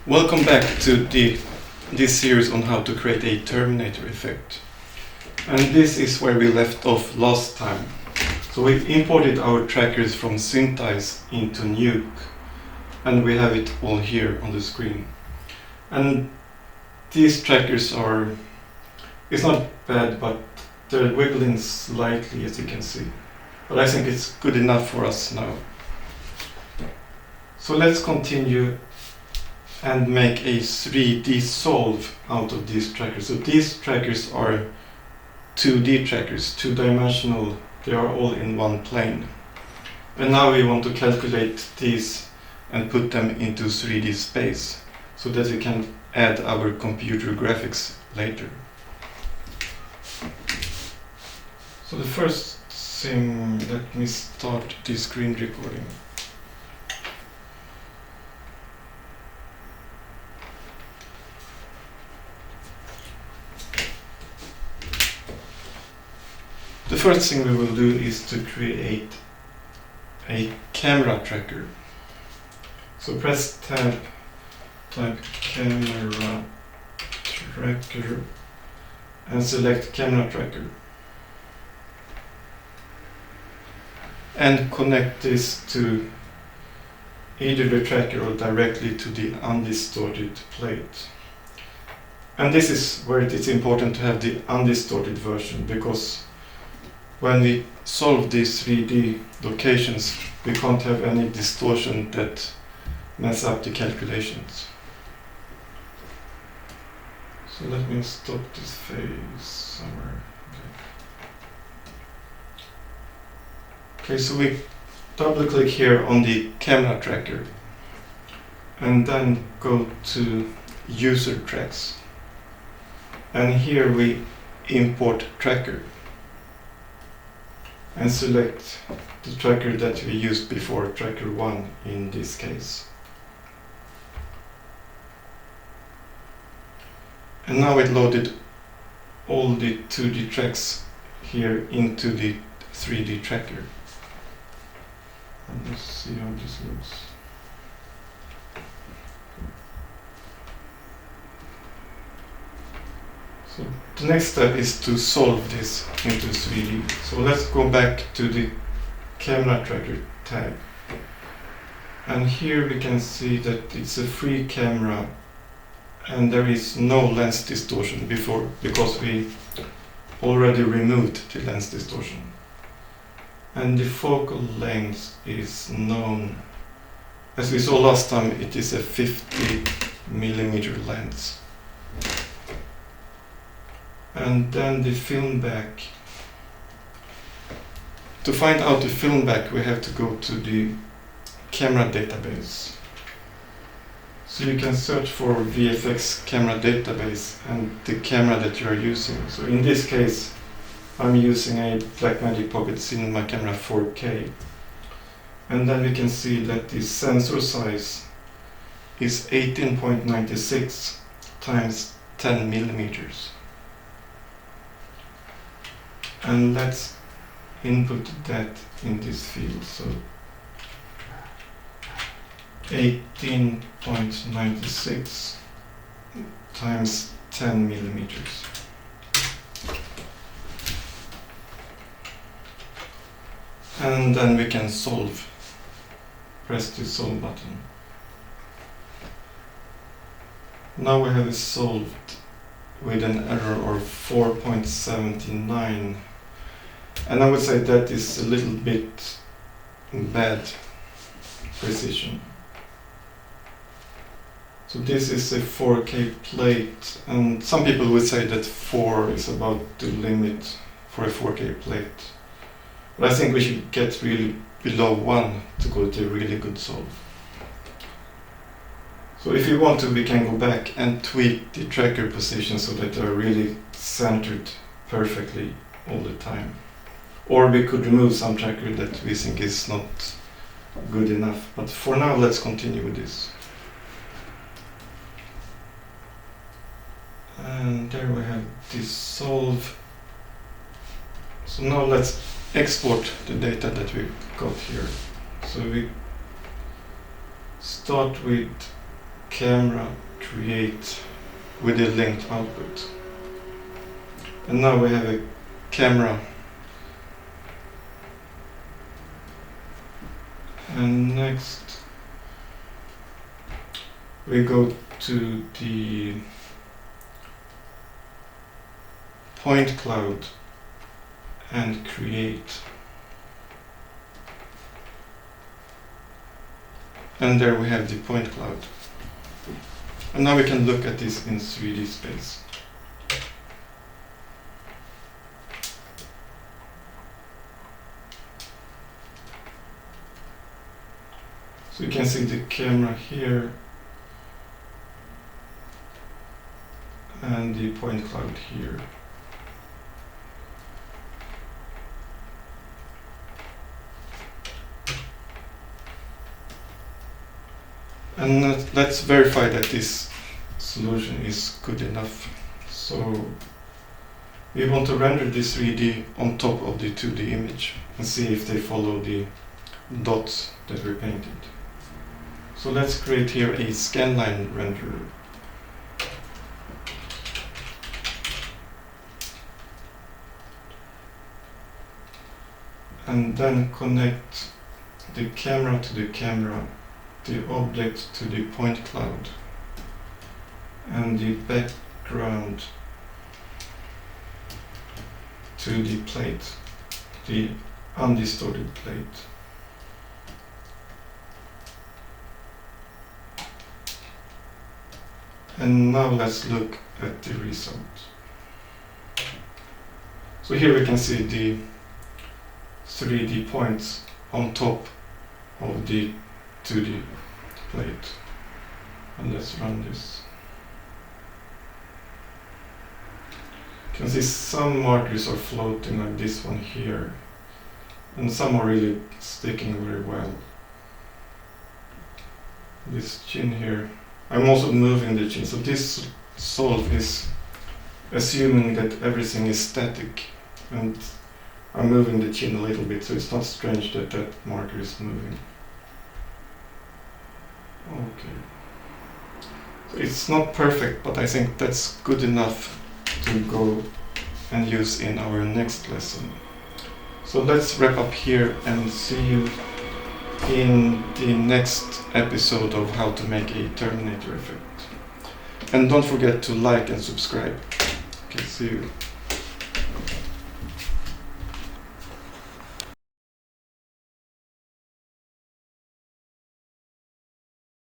Welcome back to this series on how to create a Terminator effect. And this is where we left off last time. So we imported our trackers from Synthesize into Nuke, and we have it all here on the screen. And these trackers it's not bad, but they're wiggling slightly, as you can see. But I think it's good enough for us now. So let's continue and make a 3D solve out of these trackers. So these trackers are 2D trackers, two-dimensional. They are all in one plane. And now we want to calculate these and put them into 3D space so that we can add our computer graphics later. So the first thing, let me start the screen recording. The first thing we will do is to create a camera tracker. So press tab, type camera tracker and select camera tracker. And connect this to either the tracker or directly to the undistorted plate. And this is where it is important to have the undistorted version, because when we solve these 3D locations, we can't have any distortion that mess up the calculations. So let me stop this phase somewhere. Okay, so we double click here on the camera tracker and then go to user tracks. And here we import tracker and select the tracker that we used before, tracker 1 in this case. And now it loaded all the 2D tracks here into the 3D tracker. And let's see how this looks. So the next step is to solve this into 3D. So let's go back to the camera tracker tab. And here we can see that it's a free camera and there is no lens distortion before, because we already removed the lens distortion. And the focal length is known. As we saw last time, it is a 50mm lens. And then the film back. To find out the film back, we have to go to the camera database. So you can search for VFX camera database and the camera that you are using. So in this case, I'm using a Blackmagic Pocket Cinema Camera 4K. And then we can see that the sensor size is 18.96 times 10mm. And let's input that in this field. So 18.96 times 10mm. And then we can solve. Press the solve button. Now we have it solved with an error of 4.79. And I would say that is a little bit bad precision. So this is a 4K plate, and some people would say that 4 is about the limit for a 4K plate. But I think we should get really below 1 to go to a really good solve. So if you want to, we can go back and tweak the tracker position so that they're really centered perfectly all the time. Or we could remove some tracker that we think is not good enough. But for now, let's continue with this. And there we have this solve. So now let's export the data that we got here. So we start with camera create with a linked output. And now we have a camera. And next we go to the point cloud and create. And there we have the point cloud. And now we can look at this in 3D space. So you can see the camera here and the point cloud here. And let's verify that this solution is good enough. So we want to render this 3D on top of the 2D image and see if they follow the dots that we painted. So let's create here a scanline renderer. And then connect the camera to the camera, the object to the point cloud, and the background to the plate, the undistorted plate. And now let's look at the result. So here we can see the 3D points on top of the 2D plate. And let's run this. You can see some markers are floating, like this one here, and some are really sticking very well. This chin here, I'm also moving the chin, so this solve is assuming that everything is static, and I'm moving the chin a little bit, so it's not strange that that marker is moving. Okay. So it's not perfect, but I think that's good enough to go and use in our next lesson. So let's wrap up here and see you in the next episode of how to make a Terminator effect. And don't forget to like and subscribe. Okay, see you.